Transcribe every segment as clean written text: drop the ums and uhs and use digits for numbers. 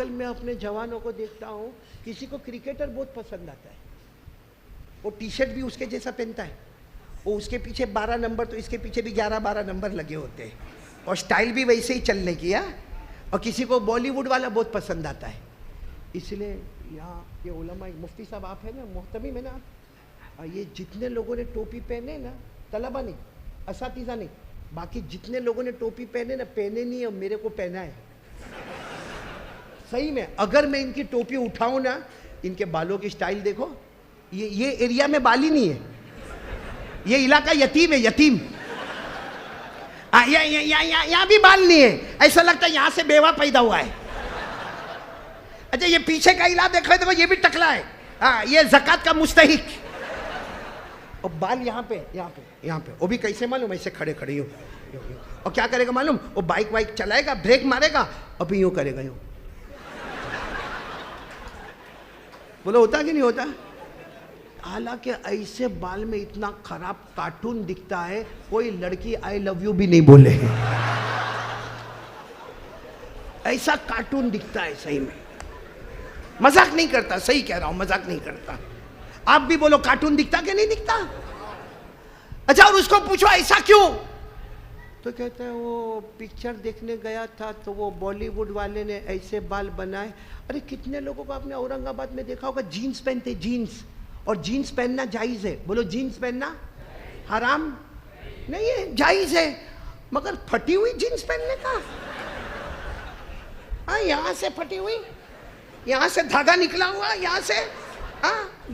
آج میں اپنے جوانوں کو دیکھتا ہوں, کسی کو کرکٹر بہت پسند آتا ہے, وہ ٹی شرٹ بھی اس کے جیسا پہنتا ہے, وہ اس کے پیچھے 12 نمبر تو اس کے پیچھے بھی 11-12 نمبر لگے ہوتے ہیں, اور سٹائل بھی ویسے ہی چلنے کی ہے. اور کسی کو بالی ووڈ والا بہت پسند آتا ہے. اس لیے یہاں یہ علماء, مفتی صاحب آپ ہیں نا, محتمم ہے نا, یہ جتنے لوگوں نے ٹوپی پہنے نا, طلبہ نہیں, اساتذہ نہیں, باقی جتنے لوگوں نے ٹوپی پہنے نا, پہنے نہیں اور میرے کو پہنا ہے. صحیح میں اگر میں ان کی ٹوپی اٹھاؤں نا, ان کے بالوں کی سٹائل دیکھو, یہ ایریا میں بال ہی نہیں ہے, یہ علاقہ یتیم ہے, یتیم. یہاں بھی بال نہیں ہے, ایسا لگتا ہے یہاں سے بیوہ پیدا ہوا ہے. اچھا یہ پیچھے کا علاقہ دیکھو, یہ بھی ٹکلا ہے, یہ زکوٰۃ کا مستحق. اور بال یہاں پہ, یہاں پہ, وہ بھی کیسے معلوم, ایسے کھڑے ہو. اور کیا کرے گا معلوم, وہ بائک وائک چلائے گا, بریک مارے گا, اور پھر یوں کرے گا, یوں. بولو ہوتا کہ نہیں ہوتا؟ حالانکہ ایسے بال میں اتنا خراب کارٹون دکھتا ہے, کوئی لڑکی آئی لو یو بھی نہیں بولے. ایسا کارٹون دکھتا ہے صحیح میں, مذاق نہیں کرتا, صحیح کہہ رہا ہوں, مذاق نہیں کرتا. آپ بھی بولو کارٹون دکھتا کہ نہیں دکھتا؟ اچھا اور اس کو پوچھو ایسا کیوں, تو کہتا ہے وہ پکچر دیکھنے گیا تھا تو وہ بالی ووڈ والے نے ایسے بال بنائے. ارے کتنے لوگوں کو آپ نے اورنگ آباد میں دیکھا ہوگا جینز پہنتے, جینز, اور جینز پہننا جائز ہے. بولو جینز پہننا حرام نہیں ہے, جائز ہے, مگر پھٹی ہوئی جینز پہننے کا, یہاں سے پھٹی ہوئی, یہاں سے دھاگا نکلا ہوا, یہاں سے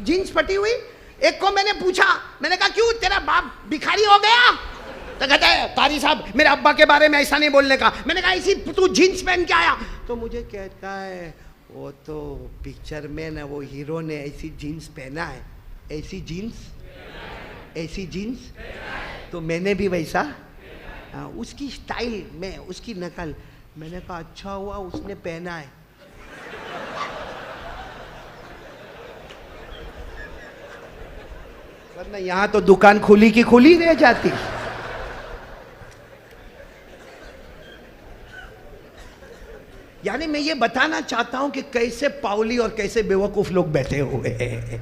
جینز پھٹی ہوئی. ایک کو میں نے پوچھا, میں نے کہا کیوں تیرا باپ بھکاری ہو گیا؟ تو کہتا ہے قاری صاحب میرے ابا کے بارے میں ایسا نہیں بولنے کا. میں نے کہا اسی تو جینز پہن کے آیا؟ تو مجھے کہتا ہے وہ تو پکچر میں نا وہ ہیرو نے ایسی جینز پہنا ہے, ایسی جینز, تو میں نے بھی ویسا, اس کی سٹائل میں, اس کی نقل. میں نے کہا اچھا ہوا اس نے پہنا ہے. ورنہ یہاں تو دکان کھلی کی کھلی رہ جاتی. یعنی میں یہ بتانا چاہتا ہوں کہ کیسے پاولی اور کیسے بیوقوف لوگ بیٹھے ہوئے ہیں.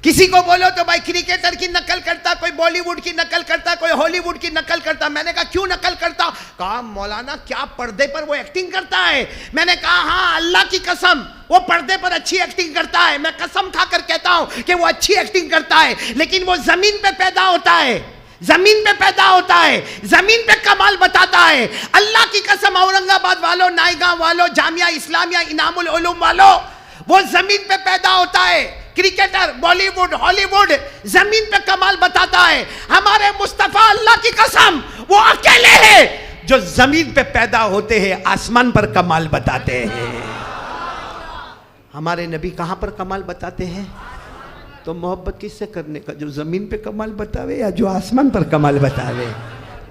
کسی کو بولو تو بھائی کرکٹر کی نقل کرتا, کوئی بالی ووڈ کی نقل کرتا, کوئی ہالی ووڈ کی نقل کرتا. میں نے کہا کیوں نقل کرتا؟ کہا مولانا کیا پردے پر وہ ایکٹنگ کرتا ہے. میں نے کہا ہاں اللہ کی قسم وہ پردے پر اچھی ایکٹنگ کرتا ہے, میں قسم کھا کر کہتا ہوں کہ وہ اچھی ایکٹنگ کرتا ہے, لیکن وہ زمین پہ پیدا ہوتا ہے, زمین پہ پیدا ہوتا ہے, زمین پہ کمال بتاتا ہے. اللہ کی قسم اورنگ آباد والوں, نائیگاں والوں, جامعہ اسلامیہ انعام العلوم والوں, وہ زمین پہ پیدا ہوتا ہے. کرکٹر, بالی ووڈ, ہالی ووڈ زمین پہ کمال بتاتا ہے. ہمارے مصطفیٰ اللہ کی قسم وہ اکیلے ہیں جو زمین پہ پیدا ہوتے ہیں, آسمان پر کمال بتاتے ہیں. ہمارے نبی کہاں پر کمال بتاتے ہیں؟ تو محبت کس سے کرنے کا, جو زمین پہ کمال بتاوے یا جو آسمان پر کمال بتاوے؟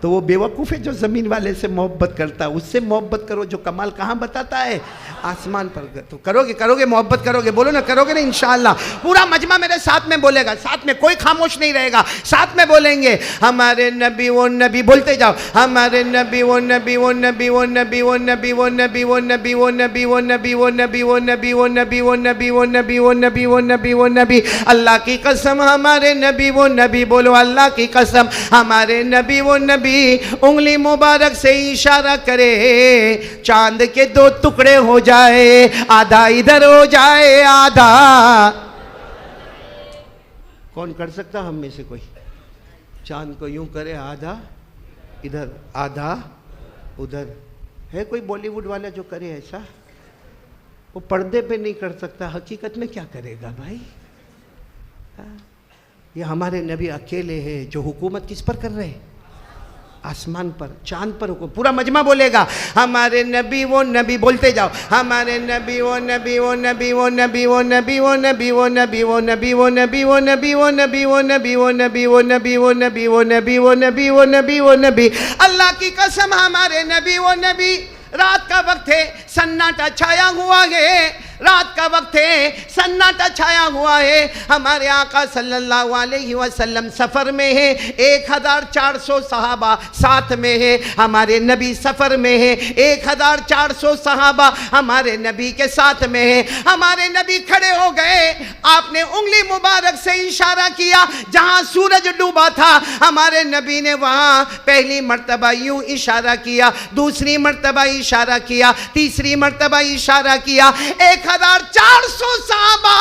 تو وہ بیوقوف ہے جو زمین والے سے محبت کرتا ہے. اس سے محبت کرو جو کمال کہاں بتاتا ہے, آسمان پر. تو کرو گے محبت کرو گے, بولو نا کرو گے نا انشاءاللہ. پورا مجمع میرے ساتھ میں بولے گا, ساتھ میں کوئی خاموش نہیں رہے گا, ساتھ میں بولیں گے ہمارے نبی وہ نبی. بولتے جاؤ ہمارے نبی وہ نبی, وہ نبی, وہ نبی, وہ نبی, وہ نبی, وہ نبی, وہ نبی, وہ نبی, وہ نبی, وہ نبی, وہ نبی, وہ نبی, وہ نبی, وہ نبی, وہ نبی, وہ نبی. اللہ کی قسم ہمارے نبی وہ نبی. بولو اللہ کی قسم ہمارے نبی وہ نبی. انگلی مبارک سے اشارہ کرے, چاند کے 2 ٹکڑے ہو جائے, آدھا ادھر ہو جائے آدھا. کون کر سکتا ہم میں سے کوئی؟ چاند کو یوں کرے, آدھا ادھر آدھا ادھر. ہے کوئی بالی ووڈ والا جو کرے ایسا؟ وہ پردے پہ نہیں کر سکتا, حقیقت میں کیا کرے گا بھائی؟ یہ ہمارے نبی اکیلے ہیں جو حکومت کس پر کر رہے ہیں؟ آسمان پر, چاند پر. پورا مجمع بولے گا ہمارے نبی وہ نبی. بولتے جاؤ ہمارے نبی وہ نبی, وہ نبی, وہ نبی, وہ نبی, وہ نبی, وہ نبی, وہ نبی, وہ نبی, وہ نبی, وہ نبی, وہ نبی, وہ نبی, وہ نبی, وہ نبی, وہ نبی, وہ نبی, وہ نبی, وہ نبی. اللہ کی قسم ہمارے نبی وہ نبی. رات کا وقت ہے, سناٹا چھایا ہوا ہے, رات کا وقت ہے، سناٹا چھایا ہوا ہے، ہمارے آقا صلی اللہ علیہ وسلم سفر میں ہے، 1400 صحابہ ساتھ میں ہے، ہمارے نبی سفر میں ہے، 1400 صحابہ ہمارے نبی کے ساتھ میں ہے۔ ہمارے نبی کھڑے ہو گئے، آپ نے انگلی مبارک سے اشارہ کیا جہاں سورج ڈوبا تھا، ہمارے نبی نے وہاں پہلی مرتبہ یوں اشارہ کیا، دوسری مرتبہ اشارہ کیا، تیسری مرتبہ اشارہ کیا۔ 1400 صحابہ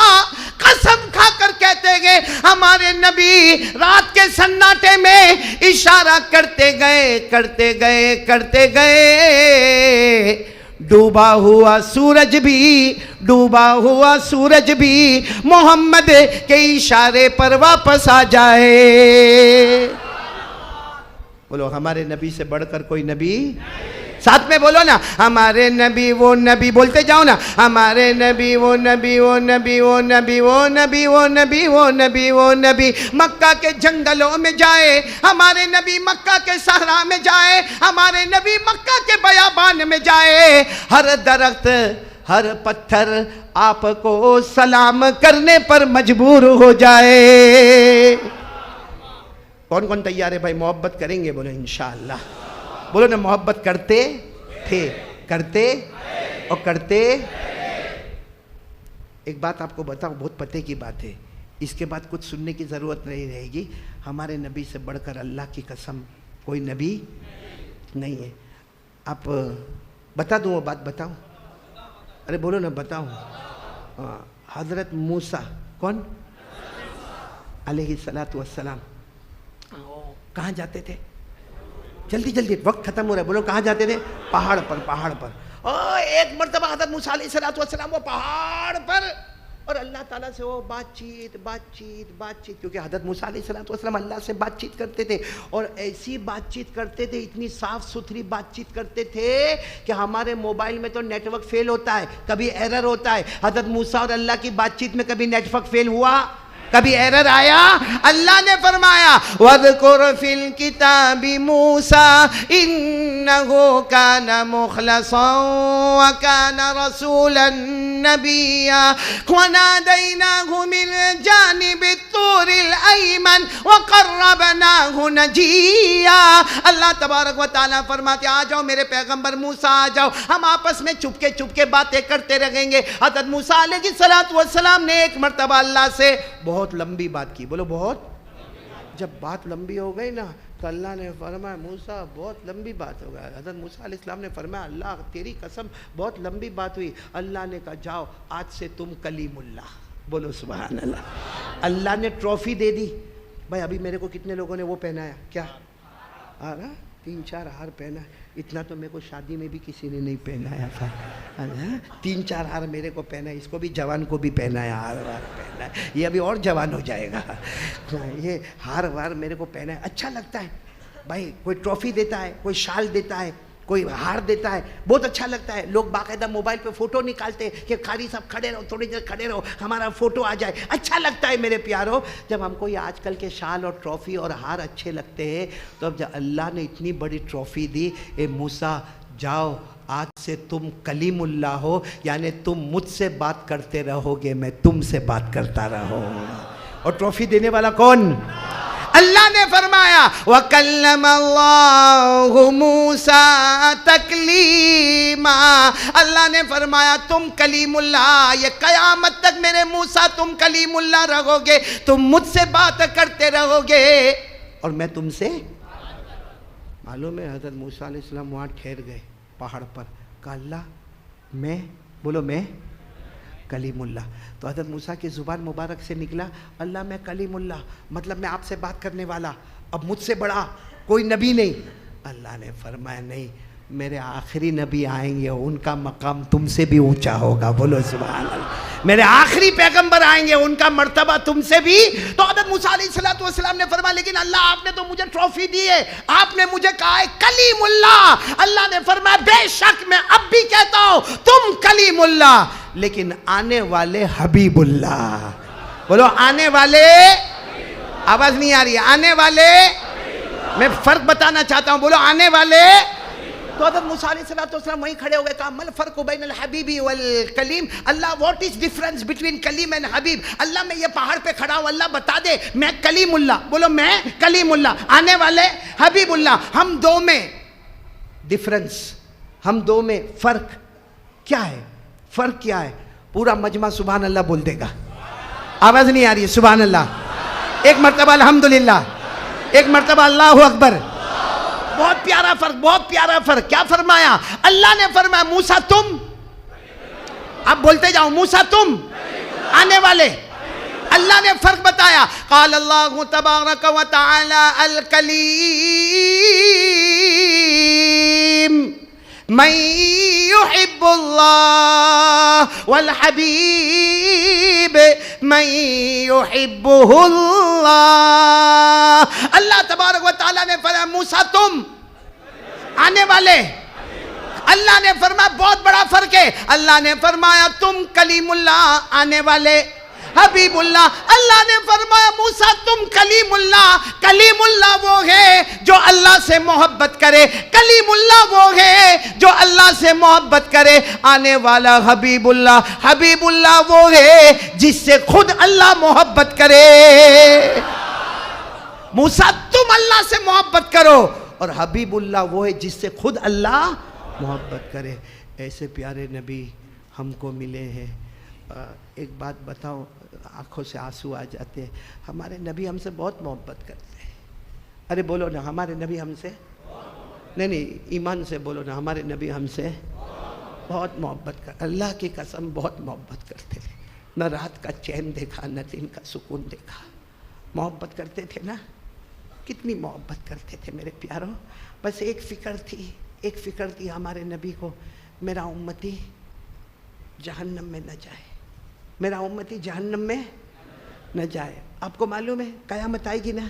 قسم کھا کر کہتے گئے ہمارے نبی رات کے سناٹے میں اشارہ کرتے گئے کرتے گئے کرتے گئے، ڈوبا ہوا سورج بھی محمد کے اشارے پر واپس آ جائے۔ بولو ہمارے نبی سے بڑھ کر کوئی نبی؟ ساتھ میں بولو نا، ہمارے نبی وہ نبی، بولتے جاؤ نا، ہمارے نبی وہ نبی وہ نبی وہ نبی وہ نبی وہ نبی وہ نبی وہ نبی، مکہ کے جنگلوں میں جائے، ہمارے نبی مکہ کے صحرا میں جائے، ہمارے نبی مکہ کے بیابان میں جائے، ہر درخت ہر پتھر آپ کو سلام کرنے پر مجبور ہو جائے۔ کون کون تیار ہے بھائی محبت کریں گے؟ بولو انشاءاللہ، بولو نا محبت کرتے تھے، کرتے اور کرتے۔ ایک بات آپ کو بتاؤں، بہت پتے کی بات ہے، اس کے بعد کچھ سننے کی ضرورت نہیں رہے گی، ہمارے نبی سے بڑھ کر اللہ کی قسم کوئی نبی نہیں ہے۔ آپ بتا دوں وہ بات، بتاؤں؟ ارے بولو نا بتاؤں۔ حضرت موسیٰ، کون؟ علیہ السلام، کہاں جاتے تھے؟ جلدی جلدی وقت ختم ہو رہا ہے، بولو کہاں جاتے تھے؟ پہاڑ پر، پہاڑ پر۔ ایک مرتبہ حضرت موسیٰ علیہ السلام وہ پہاڑ پر، اور اللہ تعالیٰ سے وہ بات چیت، کیونکہ حضرت موسیٰ علیہ السلام اللہ سے بات چیت کرتے تھے، اور ایسی بات چیت کرتے تھے، اتنی صاف ستھری بات چیت کرتے تھے کہ ہمارے موبائل میں تو نیٹ ورک فیل ہوتا ہے، کبھی ایرر ہوتا ہے، حضرت موسیٰ اور اللہ کی بات چیت میں کبھی نیٹ ورک فیل ہوا؟ کبھی ایرر آیا؟ اللہ نے فرمایا وَاذْكُرْ فِي الْكِتَابِ مُوسَىٰ إِنَّهُ كَانَ مُخْلَصًا وَكَانَ رَسُولًا نَبِيًّا وَنَادَيْنَاهُ مِنْ جَانِبِ الطُّورِ الْأَيْمَنِ وَقَرَّبْنَاهُ نَجِيًّا۔ اللہ تبارک و تعالیٰ فرماتے آ جاؤ میرے پیغمبر موسیٰ، آ جاؤ، ہم آپس میں چپکے باتیں کرتے رہیں گے۔ حضرت موسیٰ علیہ السلام نے ایک مرتبہ اللہ سے بہت لمبی بات کی، بولو بہت۔ جب بات لمبی ہو گئی نا تو اللہ نے فرمایا موسیٰ بہت لمبی بات ہو گیا۔ حضرت موسیٰ علیہ السلام نے فرمایا اللہ تیری قسم بہت لمبی بات ہوئی۔ اللہ نے کہا جاؤ آج سے تم کلیم اللہ، بولو سبحان اللہ۔ اللہ نے ٹرافی دے دی۔ بھائی ابھی میرے کو کتنے لوگوں نے وہ پہنایا؟ کیا 3-4 ہار پہنا؟ اتنا تو میرے کو شادی میں بھی کسی نے نہیں پہنایا تھا۔ 3-4 ہار میرے کو پہنا ہے، اس کو بھی جوان کو بھی پہنایا، ہار وار پہنا ہے، یہ ابھی اور جوان ہو جائے گا۔ یہ ہار وار میرے کو پہنا ہے، اچھا لگتا ہے بھائی۔ کوئی ٹرافی دیتا ہے، کوئی شال دیتا ہے، کوئی ہار دیتا ہے، بہت اچھا لگتا ہے۔ لوگ باقاعدہ موبائل پہ فوٹو نکالتے ہیں کہ قاری صاحب کھڑے رہو، تھوڑی دیر کھڑے رہو، ہمارا فوٹو آ جائے، اچھا لگتا ہے میرے پیارو۔ جب ہم کو یہ آج کل کے شال اور ٹرافی اور ہار اچھے لگتے ہیں، تو اب جب اللہ نے اتنی بڑی ٹرافی دی، اے موسیٰ جاؤ آج سے تم کلیم اللہ ہو، یعنی تم مجھ سے بات کرتے رہو گے، میں تم سے بات کرتا رہوں۔ اور ٹرافی دینے والا کون؟ اللہ نے فرمایا وَكَلَّمَ اللَّهُ مُوسَىٰ تَكْلِيمًا۔ اللہ نے فرمایا تم کلیم اللہ، یہ قیامت تک میرے موسیٰ تم کلیم اللہ رہو گے، تم مجھ سے بات کرتے رہو گے اور میں تم سے۔ معلوم ہے حضرت موسیٰ علیہ السلام وہاں ٹھہر گئے پہاڑ پر، کہا اللہ میں، بولو میں کلیم اللہ۔ تو حضرت موسیٰ کی زبان مبارک سے نکلا اللہ میں کلیم اللہ، مطلب میں آپ سے بات کرنے والا، اب مجھ سے بڑا کوئی نبی نہیں۔ اللہ نے فرمایا نہیں، میرے آخری نبی آئیں گے، ان کا مقام تم سے بھی اونچا ہوگا، بولو سبحان اللہ۔ میرے آخری پیغمبر آئیں گے، ان کا مرتبہ تم سے بھی۔ تو حضرت موسیٰ علیہ السلام نے فرمایا لیکن اللہ آپ نے تو مجھے ٹرافی دی ہے، آپ نے مجھے کہا ہے کلیم اللہ۔ اللہ نے فرمایا بے شک میں اب بھی کہتا ہوں تم کلیم اللہ، لیکن آنے والے حبیب اللہ، بولو آنے والے، آواز نہیں آ رہی ہے، آنے والے، میں فرق بتانا چاہتا ہوں، بولو آنے والے۔ تو حضرت موسیٰ علیہ السلام وہیں کھڑے ہوئے، کہا مل فرق بین الحبیبی والکلیم، Allah what is difference between Kalim and Habib? Allah میں یہ پہاڑ پہ کھڑا ہوں، اللہ بتا دے میں کلیم اللہ، بولو میں کلیم اللہ، آنے والے حبیب اللہ، ہم دو میں ڈفرنس، ہم دو میں فرق کیا ہے؟ فرق کیا ہے؟ پورا مجمع سبحان اللہ بول دے گا، آواز نہیں آ رہی ہے، سبحان اللہ، ایک مرتبہ الحمدللہ، ایک مرتبہ اللہ اکبر۔ بہت پیارا فرق، بہت پیارا فرق۔ کیا فرمایا؟ اللہ نے فرمایا موسیٰ تم، اب بولتے جاؤ موسیٰ تم، آنے والے۔ اللہ نے فرق بتایا، قال اللہ تبارک و تعالی الکلیم من يحب اللہ والحبیب من يحبه اللہ۔ اللہ تبارک و تعالیٰ نے فرمایا موسیٰ تم، آنے والے۔ اللہ نے فرمایا بہت بڑا فرق ہے، اللہ نے فرمایا تم کلیم اللہ، آنے والے حبیب اللہ۔ اللہ نے فرمایا موسیٰ تم کلیم اللہ، کلیم اللہ وہ ہے جو اللہ سے محبت کرے، کلیم اللہ وہ ہے جو اللہ سے محبت کرے، آنے والا حبیب اللہ، حبیب اللہ وہ ہے جس سے خود اللہ محبت کرے۔ موسیٰ تم اللہ سے محبت کرو، اور حبیب اللہ وہ ہے جس سے خود اللہ محبت کرے۔ ایسے پیارے نبی ہم کو ملے ہیں۔ ایک بات بتاؤ، آنکھوں سے آنسو آ جاتے ہیں، ہمارے نبی ہم سے بہت محبت کرتے ہیں۔ ارے بولو نا، ہمارے نبی ہم سے، نہیں ایمان سے بولو نا، ہمارے نبی ہم سے بہت محبت کرتے، اللہ کی قسم بہت محبت کرتے تھے۔ نہ رات کا چین دیکھا، نہ دن کا سکون دیکھا، محبت کرتے تھے نا، کتنی محبت کرتے تھے میرے پیاروں۔ بس ایک فکر تھی ہمارے نبی کو، میرا امتی جہنم میں نہ جائے، میرا امتی جہنم میں نہ جائے۔ آپ کو معلوم ہے قیامت آئے گی نا،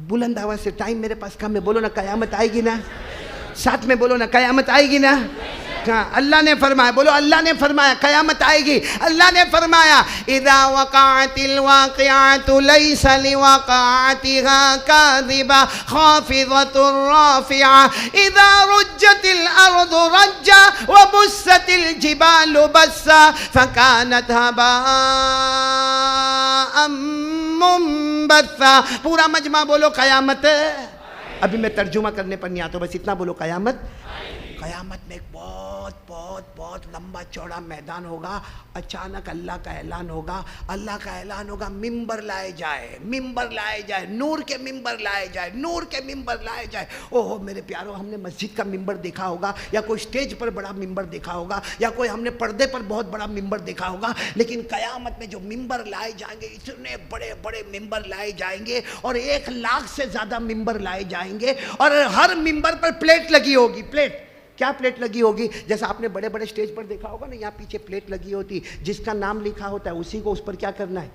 بلند آواز سے، ٹائم میرے پاس کم ہے، بولو نا قیامت آئے گی نا، ساتھ میں بولو نا قیامت آئے گی نا۔ اللہ نے فرمایا، بولو اللہ نے فرمایا قیامت آئے گی۔ اللہ نے فرمایا اذا وقعت الواقعۃ لیس لوقعتها کاذبہ خافضۃ رافعہ اذا رجت الارض رجا وبست الجبال بسا فکانت ہباء منبثا۔ پورا مجمع بولو قیامت۔ ابھی میں ترجمہ کرنے پر نہیں آتا، بس اتنا بولو قیامت۔ قیامت میں ایک بہت لمبا چوڑا میدان ہوگا، اچانک اللہ کا اعلان ہوگا، اللہ کا اعلان ہوگا ممبر لائے جائے، ممبر لائے جائے، نور کے ممبر لائے جائے، نور کے ممبر لائے جائے۔ اوہ میرے پیاروں، ہم نے مسجد کا ممبر دیکھا ہوگا، یا کوئی سٹیج پر بڑا ممبر دیکھا ہوگا، یا کوئی ہم نے پردے پر بہت بڑا ممبر دیکھا ہوگا، لیکن قیامت میں جو ممبر لائے جائیں گے، اتنے بڑے بڑے ممبر لائے جائیں گے، اور 1,00,000 سے زیادہ ممبر لائے جائیں گے، اور ہر ممبر پر پلیٹ لگی ہوگی۔ پلیٹ کیا پلیٹ لگی ہوگی؟ جیسا آپ نے بڑے بڑے سٹیج پر دیکھا ہوگا نا، یہاں پیچھے پلیٹ لگی ہوتی، جس کا نام لکھا ہوتا ہے اسی کو اس پر کیا کرنا ہے؟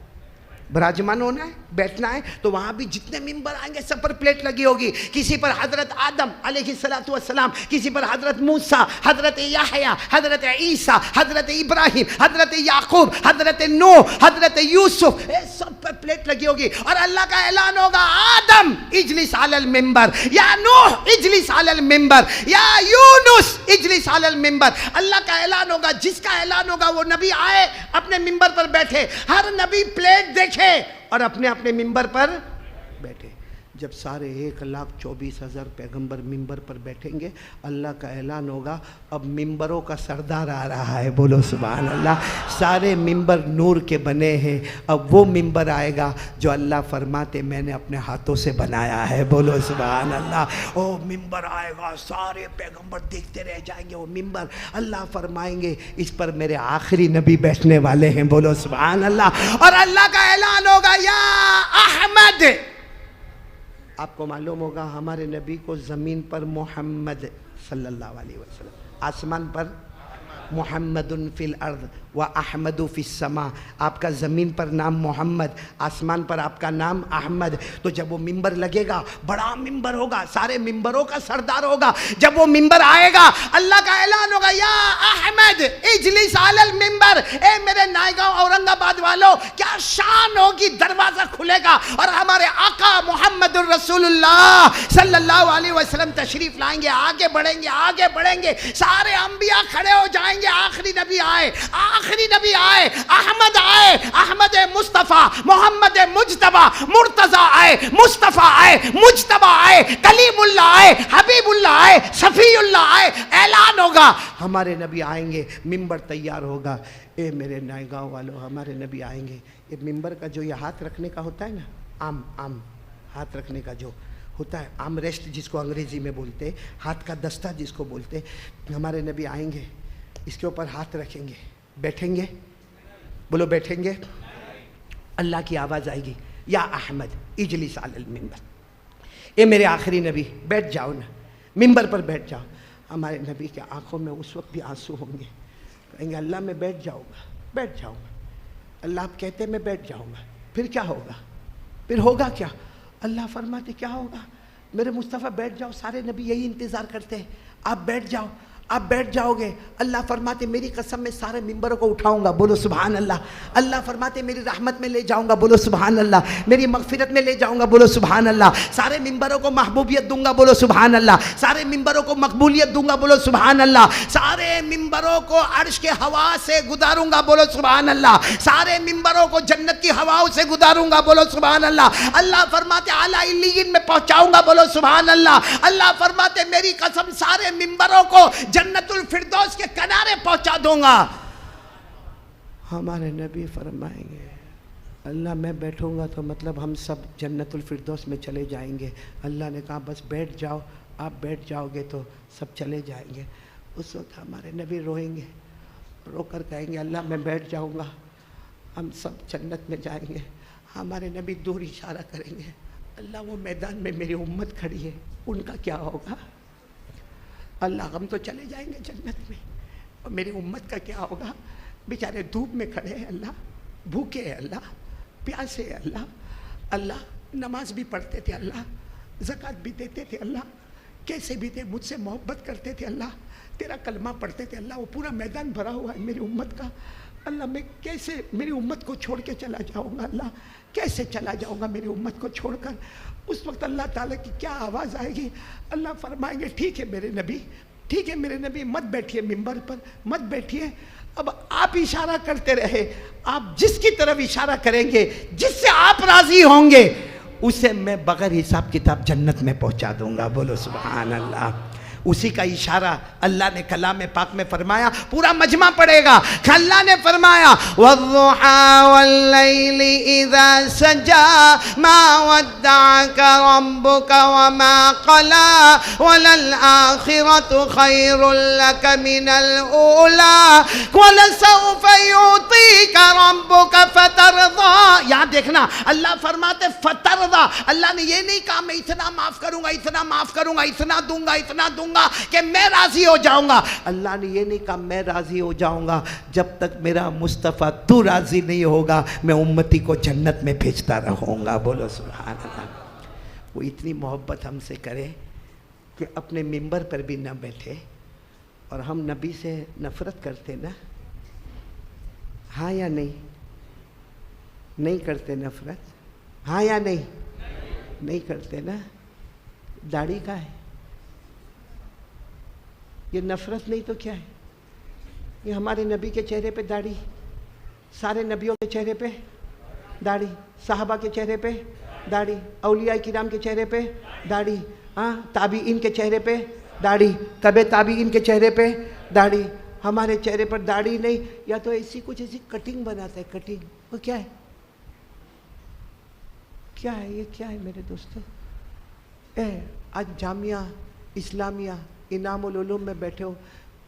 براجمان ہونا ہے، بیٹھنا ہے۔ تو وہاں بھی جتنے ممبر آئیں گے سب پر پلیٹ لگی ہوگی، کسی پر حضرت آدم علیہ السلام، کسی پر حضرت موسیٰ، حضرت یحییٰ، حضرت عیسیٰ، حضرت ابراہیم، حضرت یعقوب، حضرت نوح، حضرت یوسف، سب پر پلیٹ لگی ہوگی۔ اور اللہ کا اعلان ہوگا آدم اجلس علی المنبر، یا نوح اجلس علی المنبر، یا یونس اجلس علی المنبر۔ اللہ کا اعلان ہوگا، جس کا اعلان ہوگا وہ نبی آئے اپنے منبر پر بیٹھے، ہر نبی پلیٹ دیکھے اور اپنے اپنے منبر پر بیٹھے۔ جب سارے 1,24,000 پیغمبر منبر پر بیٹھیں گے، اللہ کا اعلان ہوگا اب منبروں کا سردار آ رہا ہے، بولو سبحان اللہ۔ سارے منبر نور کے بنے ہیں، اب وہ منبر آئے گا جو اللہ فرماتے میں نے اپنے ہاتھوں سے بنایا ہے، بولو سبحان اللہ۔ او منبر آئے گا، سارے پیغمبر دیکھتے رہ جائیں گے وہ منبر، اللہ فرمائیں گے اس پر میرے آخری نبی بیٹھنے والے ہیں، بولو سبحان اللہ۔ اور اللہ کا اعلان ہوگا یا احمد۔ آپ کو معلوم ہوگا ہمارے نبی کو زمین پر محمد صلی اللہ علیہ وسلم، آسمان پر محمد فی الارض و احمد فی السماء. آپ کا زمین پر نام محمد، آسمان پر آپ کا نام احمد. تو جب وہ ممبر لگے گا، بڑا ممبر ہوگا، سارے ممبروں کا سردار ہوگا. جب وہ ممبر آئے گا، اللہ کا اعلان ہوگا، یا احمد اجلس علی الممبر. اے میرے نائیگاؤں اورنگ آباد والوں، کیا شان ہوگی. دروازہ کھلے گا اور ہمارے آقا محمد الرسول اللہ صلی اللہ علیہ وسلم تشریف لائیں گے. آگے بڑھیں گے، آگے بڑھیں گے، سارے انبیاء کھڑے ہو جائیں گے. آخری نبی آئے، آخری نبی آئے، احمد آئے، احمد مصطفیٰ، محمد مجتبی، مرتضی آئے، مصطفیٰ آئے، مجتبی آئے، کلیم اللہ آئے، حبیب اللہ آئے، صفی اللہ آئے. اعلان ہوگا ہمارے نبی آئیں گے. ممبر تیار ہوگا. اے میرے نائیگاؤں والوں، ہمارے نبی آئیں گے. یہ ممبر کا جو یہ ہاتھ رکھنے کا ہوتا ہے نا، عام ہاتھ رکھنے کا جو ہوتا ہے، آرم ریسٹ جس کو انگریزی میں بولتے، ہاتھ کا دستہ جس کو بولتے. ہمارے نبی آئیں گے، اس کے اوپر ہاتھ رکھیں گے، بیٹھیں گے. بولو بیٹھیں گے. اللہ کی آواز آئے گی، یا احمد اجلس علی الممبر. اے میرے آخری نبی بیٹھ جاؤ نا، ممبر پر بیٹھ جاؤ. ہمارے نبی کے آنکھوں میں اس وقت بھی آنسو ہوں گے. کہیں گے اللہ میں بیٹھ جاؤں گا، بیٹھ جاؤں گا. اللہ آپ کہتے ہیں میں بیٹھ جاؤں گا. پھر کیا ہوگا؟ پھر ہوگا کیا؟ اللہ فرماتے کیا ہوگا؟ میرے مصطفیٰ بیٹھ جاؤ. سارے نبی یہی انتظار کرتے ہیں، آپ بیٹھ جاؤ. آپ بیٹھ جاؤ گے. اللہ فرماتے میری قسم میں سارے ممبروں کو اٹھاؤں گا. بولو سبحان اللہ. اللہ فرماتے میری رحمت میں لے جاؤں گا. بولو سبحان اللہ. میری مغفرت میں لے جاؤں گا. بولو سبحان اللہ. سارے ممبروں کو محبوبیت دوں گا. بولو سبحان اللہ. سارے ممبروں کو مقبولیت دوں گا. بولو سبحان اللہ. سارے ممبروں کو عرش کے ہوا سے گزاروں گا. بولو سبحان اللہ. سارے ممبروں کو جنت کی ہواؤں سے گزاروں گا. بولو سبحان اللہ. اللہ فرماتے اعلیٰ علیین میں پہنچاؤں گا. بولو سبحان اللہ. اللہ فرماتے میری قسم سارے ممبروں کو جنت الفردوس کے کنارے پہنچا دوں گا. ہمارے نبی فرمائیں گے اللہ میں بیٹھوں گا تو مطلب ہم سب جنت الفردوس میں چلے جائیں گے. اللہ نے کہا بس بیٹھ جاؤ. آپ بیٹھ جاؤ گے تو سب چلے جائیں گے. اس وقت ہمارے نبی روئیں گے، رو کر کہیں گے اللہ میں بیٹھ جاؤں گا، ہم سب جنت میں جائیں گے. ہمارے نبی دور اشارہ کریں گے، اللہ وہ میدان میں میری امت کھڑی ہے، ان کا کیا ہوگا؟ اللہ ہم تو چلے جائیں گے جنت میں، اور میری امت کا کیا ہوگا؟ بیچارے دھوپ میں کھڑے ہیں اللہ، بھوکے ہیں اللہ، پیاسے ہیں اللہ. اللہ نماز بھی پڑھتے تھے اللہ، زکوٰۃ بھی دیتے تھے اللہ، کیسے بھی تھے، مجھ سے محبت کرتے تھے اللہ، تیرا کلمہ پڑھتے تھے اللہ. وہ پورا میدان بھرا ہوا ہے میری امت کا. اللہ میں کیسے میری امت کو چھوڑ کے چلا جاؤں گا؟ اللہ کیسے چلا جاؤں گا میری امت کو چھوڑ کر؟ اس وقت اللہ تعالیٰ کی کیا آواز آئے گی؟ اللہ فرمائیں گے ٹھیک ہے میرے نبی، ٹھیک ہے میرے نبی، مت بیٹھیے ممبر پر، مت بیٹھیے. اب آپ اشارہ کرتے رہے، آپ جس کی طرف اشارہ کریں گے، جس سے آپ راضی ہوں گے، اسے میں بغیر حساب کتاب جنت میں پہنچا دوں گا. بولو سبحان اللہ. اسی کا اشارہ اللہ نے کلام پاک میں فرمایا، پورا مجمع پڑھے گا. اللہ نے فرمایا وَالضُّحَىٰ وَاللَّيْلِ إِذَا سَجَىٰ مَا وَدَّعَكَ رَبُّكَ وَمَا قَلَىٰ وَلَلْآخِرَةُ خَيْرٌ لَكَ مِنَ الْأُولَىٰ وَلَسَوْفَ يُعْطِيكَ رَبُّكَ فَتَرْضَىٰ. یہاں دیکھنا اللہ فرماتے فترضا. اللہ نے یہ نہیں کہا میں اتنا معاف کروں گا، اتنا معاف کروں گا، اتنا دوں گا، اتنا دوں گا کہ میں راضی ہو جاؤں گا. اللہ نے یہ نہیں کہا میں راضی ہو جاؤں گا، جب تک میرا مصطفیٰ تو راضی نہیں ہوگا میں امتی کو جنت میں بھیجتا رہوں گا. بولو سبحان اللہ. وہ اتنی محبت ہم سے کرے کہ اپنے ممبر پر بھی نہ بیٹھے، اور ہم نبی سے نفرت کرتے نا؟ ہاں یا نہیں؟ نہیں کرتے نفرت؟ ہاں یا نہیں؟ نہیں کرتے نا؟ داڑھی کا ہے یہ نفرت نہیں تو کیا ہے؟ یہ ہمارے نبی کے چہرے پہ داڑھی، سارے نبیوں کے چہرے پہ داڑھی، صحابہ کے چہرے پہ داڑھی، اولیاء کرام کے چہرے پہ داڑھی، ہاں تابعین کے چہرے پہ داڑھی، تبع تابعین کے چہرے پہ داڑھی. ہمارے چہرے پر داڑھی نہیں، یا تو ایسی کچھ ایسی کٹنگ بناتا ہے. کٹنگ وہ کیا ہے؟ کیا ہے یہ؟ کیا ہے میرے دوستو؟ آج جامعہ اسلامیہ انعام العلوم میں بیٹھے ہو،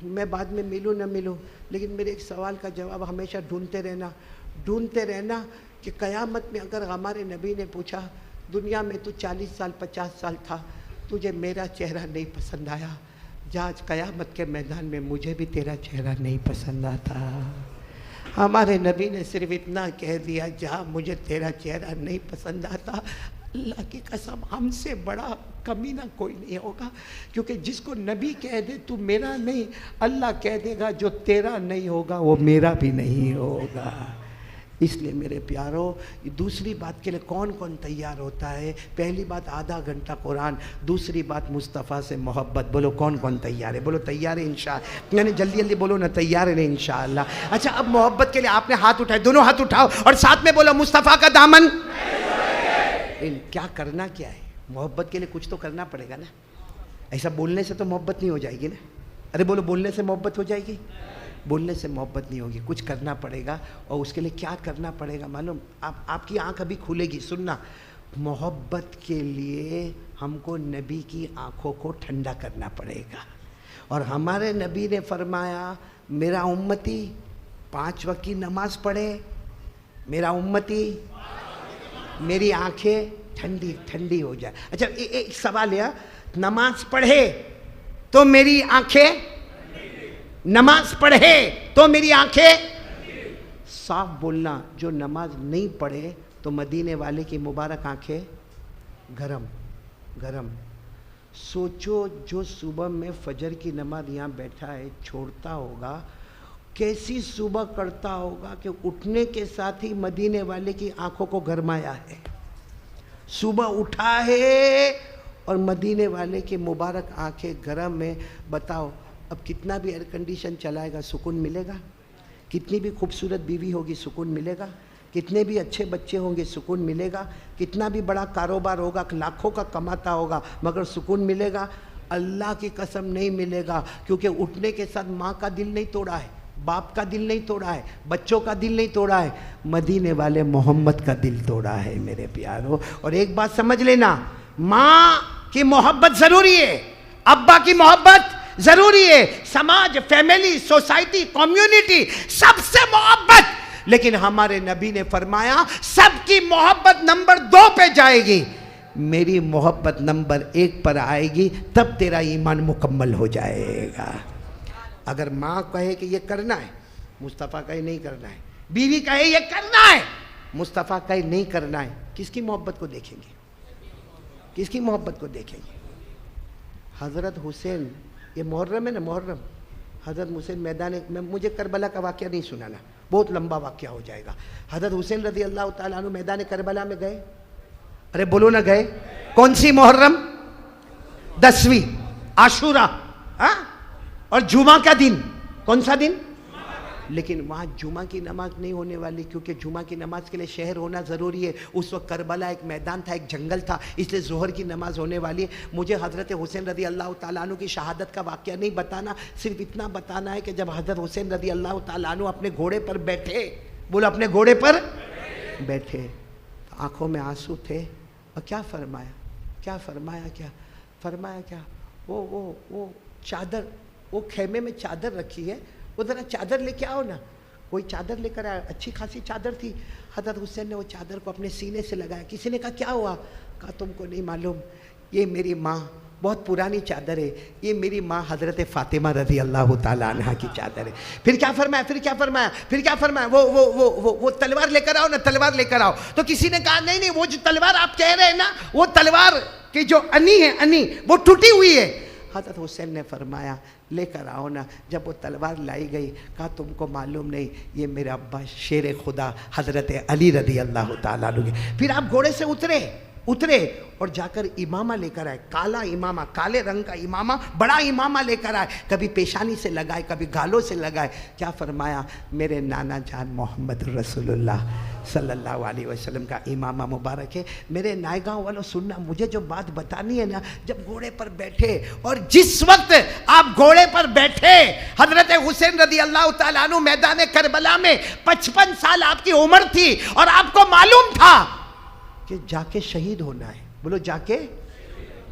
میں بعد میں ملوں نہ ملوں، لیکن میرے ایک سوال کا جواب ہمیشہ ڈھونڈتے رہنا کہ قیامت میں اگر ہمارے نبی نے پوچھا دنیا میں تو 40 سال 50 سال تھا، تجھے میرا چہرہ نہیں پسند آیا، جا آج قیامت کے میدان میں مجھے بھی تیرا چہرہ نہیں پسند آتا. ہمارے نبی نے صرف اتنا کہہ دیا جا مجھے تیرا چہرہ نہیں پسند آتا. اللہ کی قسم ہم سے بڑا کمینہ کوئی نہیں ہوگا, کیونکہ جس کو نبی کہہ دے تو میرا نہیں, اللہ کہہ دے گا جو تیرا نہیں ہوگا وہ میرا بھی نہیں ہوگا. اس لیے میرے پیارو, دوسری بات کے لیے کون کون تیار ہوتا ہے؟ پہلی بات آدھا گھنٹہ قرآن, دوسری بات مصطفیٰ سے محبت. بولو کون کون تیار ہے؟ بولو تیار ہے انشاءاللہ. یعنی جلدی جلدی بولو نا, تیار ہے انشاءاللہ. اچھا اب محبت کے لیے آپ نے ہاتھ اٹھائے, دونوں ہاتھ اٹھاؤ اور ساتھ میں بولو مصطفیٰ کا دامن. کیا کرنا کیا ہے؟ محبت کے لیے کچھ تو کرنا پڑے گا نا. ایسا بولنے سے تو محبت نہیں ہو جائے گی نا. ارے بولو بولنے سے محبت ہو جائے گی؟ بولنے سے محبت نہیں ہوگی, کچھ کرنا پڑے گا. اور اس کے لیے کیا کرنا پڑے گا معلوم؟ آپ کی آنکھ ابھی کھلے گی, سننا. محبت کے لیے ہم کو نبی کی آنکھوں کو ٹھنڈا کرنا پڑے گا. اور ہمارے نبی نے فرمایا میرا امتی 5 وقت کی نماز پڑھے, میرا امتی میری آنکھیں ٹھنڈی ٹھنڈی ہو جائے. اچھا ایک سوال ہے, نماز پڑھے تو میری آنکھیں, نماز پڑھے تو میری آنکھیں, صاف بولنا. جو نماز نہیں پڑھے تو مدینے والے کی مبارک آنکھیں گرم گرم. سوچو جو صبح میں فجر کی نماز یہاں بیٹھا ہے چھوڑتا ہوگا, کیسی صبح کرتا ہوگا کہ اٹھنے کے ساتھ ہی مدینے والے کی آنکھوں کو گرمایا ہے. صبح اٹھا ہے اور مدینے والے کی مبارک آنکھیں گرم ہے. بتاؤ اب کتنا بھی ایئر کنڈیشن چلائے گا سکون ملے گا؟ کتنی بھی خوبصورت بیوی ہوگی سکون ملے گا؟ کتنے بھی اچھے بچے ہوں گے سکون ملے گا؟ کتنا بھی بڑا کاروبار ہوگا, لاکھوں کا کماتا ہوگا, مگر سکون ملے گا؟ اللہ کی قسم نہیں ملے گا. کیونکہ اٹھنے کے ساتھ ماں کا دل نہیں توڑا ہے, باپ کا دل نہیں توڑا ہے, بچوں کا دل نہیں توڑا ہے, مدینے والے محمد کا دل توڑا ہے میرے پیارو. اور ایک بات سمجھ لینا, ماں کی محبت ضروری ہے, ابا کی محبت ضروری ہے, سماج, فیملی, سوسائٹی, کمیونٹی سب سے محبت. لیکن ہمارے نبی نے فرمایا سب کی محبت نمبر 2 پہ جائے گی, میری محبت نمبر 1 پر آئے گی, تب تیرا ایمان مکمل ہو جائے گا. اگر ماں کہے کہ یہ کرنا ہے, مصطفیٰ کہے نہیں کرنا ہے, بیوی کہے یہ کرنا ہے, مصطفیٰ کہے نہیں کرنا ہے, کس کی محبت کو دیکھیں گے؟ کس کی محبت کو دیکھیں گے؟ حضرت حسین, یہ محرم ہے نا, محرم, حضرت حسین میدان میں, مجھے کربلا کا واقعہ نہیں سنانا, بہت لمبا واقعہ ہو جائے گا. حضرت حسین رضی اللہ تعالیٰ عنہ میدان کربلا میں گئے. ارے بولو نہ گئے. کون سی محرم؟ 10ویں عاشورہ, اور جمعہ کا دن. کون سا دن؟ لیکن وہاں جمعہ کی نماز نہیں ہونے والی, کیونکہ جمعہ کی نماز کے لیے شہر ہونا ضروری ہے. اس وقت کربلا ایک میدان تھا, ایک جنگل تھا, اس لیے ظہر کی نماز ہونے والی ہے. مجھے حضرت حسین رضی اللہ تعالیٰ عنہ کی شہادت کا واقعہ نہیں بتانا, صرف اتنا بتانا ہے کہ جب حضرت حسین رضی اللہ تعالیٰ عنہ اپنے گھوڑے پر بیٹھے, بولو اپنے گھوڑے پر بیٹھے, آنکھوں میں آنسو تھے, اور کیا فرمایا, کیا فرمایا, کیا فرمایا, کیا وہ چادر, وہ خیمے میں چادر رکھی ہے, وہ ذرا چادر لے کے آؤ نا. کوئی چادر لے کر آیا, اچھی خاصی چادر تھی. حضرت حسین نے وہ چادر کو اپنے سینے سے لگایا. کسی نے کہا کیا ہوا؟ کہا تم کو نہیں معلوم, یہ میری ماں, بہت پرانی چادر ہے, یہ میری ماں حضرت فاطمہ رضی اللہ تعالیٰ عنہ کی چادر ہے. پھر کیا فرمایا, پھر کیا فرمایا, پھر کیا فرمایا, وہ تلوار لے کر آؤ نا, تلوار لے کر آؤ. تو کسی نے کہا نہیں نہیں, وہ جو تلوار آپ کہہ رہے ہیں نا, وہ تلوار کی جو انی ہے, انی وہ ٹوٹی ہوئی ہے. حضرت حسین نے فرمایا لے کر آؤ نا. جب وہ تلوار لائی گئی, کہا تم کو معلوم نہیں, یہ میرے ابا شیر خدا حضرت علی رضی اللہ تعالیٰ عنہ. پھر آپ گھوڑے سے اترے اور جا کر امامہ لے کر آئے, کالا امامہ, کالے رنگ کا امامہ, بڑا امامہ لے کر آئے. کبھی پیشانی سے لگائے, کبھی گالوں سے لگائے. کیا فرمایا, میرے نانا جان محمد رسول اللہ صلی اللہ علیہ وسلم کا امامہ مبارک ہے. میرے نائیگاؤں والوں سننا, مجھے جو بات بتانی ہے نا, جب گھوڑے پر بیٹھے, اور جس وقت آپ گھوڑے پر بیٹھے, حضرت حسین رضی اللہ تعالیٰ عنہ میدان کربلا میں 55 سال آپ کی عمر تھی, اور آپ کو معلوم تھا کہ جا کے شہید ہونا ہے. بولو جا کے,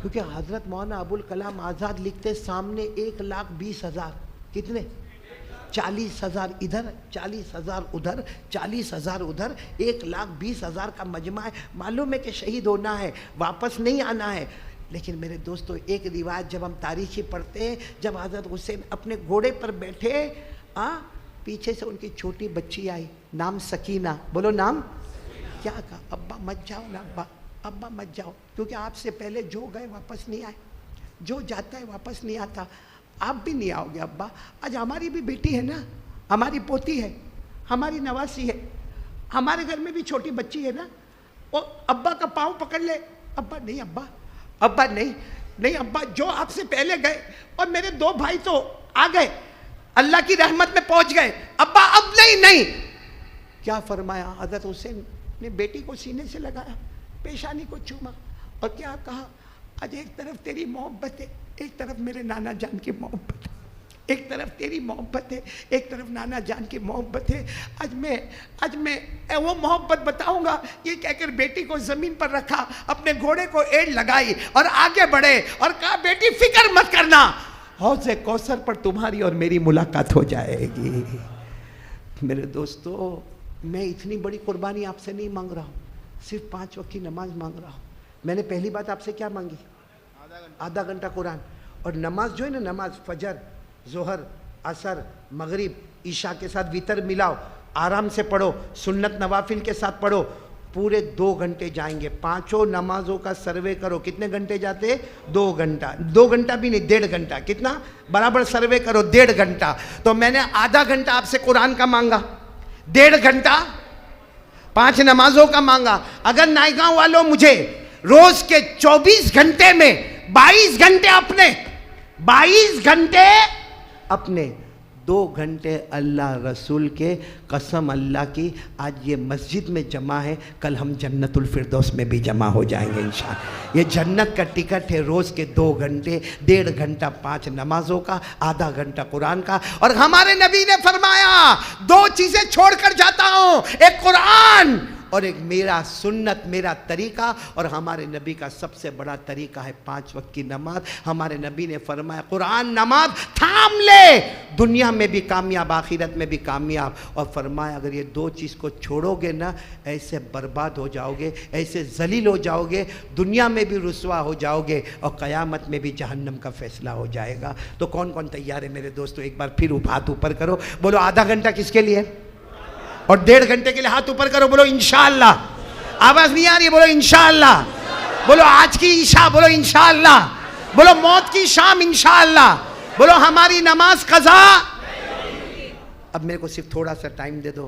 کیونکہ حضرت مولانا ابوالکلام آزاد لکھتے سامنے 1,20,000, کتنے, 40,000 ادھر, 40,000 ادھر, 40,000 ادھر, 1,20,000 کا مجمع ہے. معلوم ہے کہ شہید ہونا ہے, واپس نہیں آنا ہے. لیکن میرے دوستو ایک روایت جب ہم تاریخی پڑھتے ہیں، جب حضرت حسین اپنے گھوڑے پر بیٹھے، پیچھے سے ان کی چھوٹی بچی آئی، نام سکینہ، بولو نام، کیا کہا؟ ابا مت جاؤ نا، ابا مت جاؤ، کیونکہ آپ سے پہلے جو گئے واپس نہیں آئے، جو جاتا ہے واپس نہیں آتا، آپ بھی نہیں آؤ گے ابا، آج ہماری بھی بیٹی ہے نا، ہماری پوتی ہے، ہماری نواسی ہے، ہمارے گھر میں بھی چھوٹی بچی ہے نا، اور ابا کا پاؤں پکڑ لے، ابا نہیں، ابا نہیں ابا، جو آپ سے پہلے گئے اور میرے 2 بھائی تو آ گئے، اللہ کی رحمت میں پہنچ گئے، ابا اب نہیں۔ کیا فرمایا؟ حضرت حسین نے بیٹی کو سینے سے لگایا، پیشانی کو چوما اور کیا کہا؟ آج ایک طرف تیری محبت ہے، ایک طرف میرے نانا جان کی محبت ہے، ایک طرف تیری محبت ہے، ایک طرف نانا جان کی محبت ہے، آج میں وہ محبت بتاؤں گا۔ یہ کہہ کر بیٹی کو زمین پر رکھا، اپنے گھوڑے کو ایڑ لگائی اور آگے بڑھے اور کہا بیٹی فکر مت کرنا، حوض کوثر پر تمہاری اور میری ملاقات ہو جائے گی۔ میرے دوستو، میں اتنی بڑی قربانی آپ سے نہیں مانگ رہا ہوں، صرف 5 وقت کی نماز مانگ رہا ہوں۔ میں نے پہلی بات آپ سے کیا مانگی؟ آدھا گھنٹہ قرآن، اور نماز جو ہے نا، نماز فجر، ظہر، عصر، مغرب، عشاء کے ساتھ وتر ملاؤ، آرام سے پڑھو، سنت نوافل کے ساتھ پڑھو، پورے 2 گھنٹے جائیں گے۔ 5 نمازوں کا سروے کرو، کتنے گھنٹے جاتے؟ 2 گھنٹہ، 2 گھنٹہ بھی نہیں، 1.5 گھنٹہ، کتنا؟ برابر سروے کرو، 1.5 گھنٹہ۔ تو میں نے آدھا گھنٹہ آپ سے قرآن کا مانگا، 1.5 گھنٹہ 5 نمازوں کا مانگا۔ اگر نائیگاؤں والوں مجھے روز کے 24 گھنٹے میں 22 گھنٹے اپنے 2 گھنٹے اللہ رسول کے، قسم اللہ کی، آج یہ مسجد میں جمع ہے، کل ہم جنت الفردوس میں بھی جمع ہو جائیں گے انشاءاللہ۔ یہ جنت کا ٹکٹ ہے، روز کے 2 گھنٹے، 1.5 گھنٹہ 5 نمازوں کا، آدھا گھنٹہ قرآن کا۔ اور ہمارے نبی نے فرمایا 2 چیزیں چھوڑ کر جاتا ہوں، ایک قرآن اور ایک میرا سنت، میرا طریقہ۔ اور ہمارے نبی کا سب سے بڑا طریقہ ہے 5 وقت کی نماز۔ ہمارے نبی نے فرمایا قرآن نماز تھام لے، دنیا میں بھی کامیاب، آخرت میں بھی کامیاب۔ اور فرمایا اگر یہ 2 چیز کو چھوڑو گے نا، ایسے برباد ہو جاؤ گے، ایسے ذلیل ہو جاؤ گے، دنیا میں بھی رسوا ہو جاؤ گے اور قیامت میں بھی جہنم کا فیصلہ ہو جائے گا۔ تو کون کون تیار ہے میرے دوستو؟ ایک بار پھر ہاتھ اوپر کرو، بولو آدھا گھنٹہ کس کے لیے؟ اور 1.5 گھنٹے کے لیے ہاتھ اوپر کرو، بولو انشاءاللہ۔ آواز نہیں آ رہی، بولو انشاءاللہ۔ بولو آج کی عشاء، بولو انشاءاللہ۔ بولو موت کی شام انشاءاللہ۔ بولو ہماری نماز قضا۔ اب میرے کو صرف تھوڑا سا ٹائم دے دو۔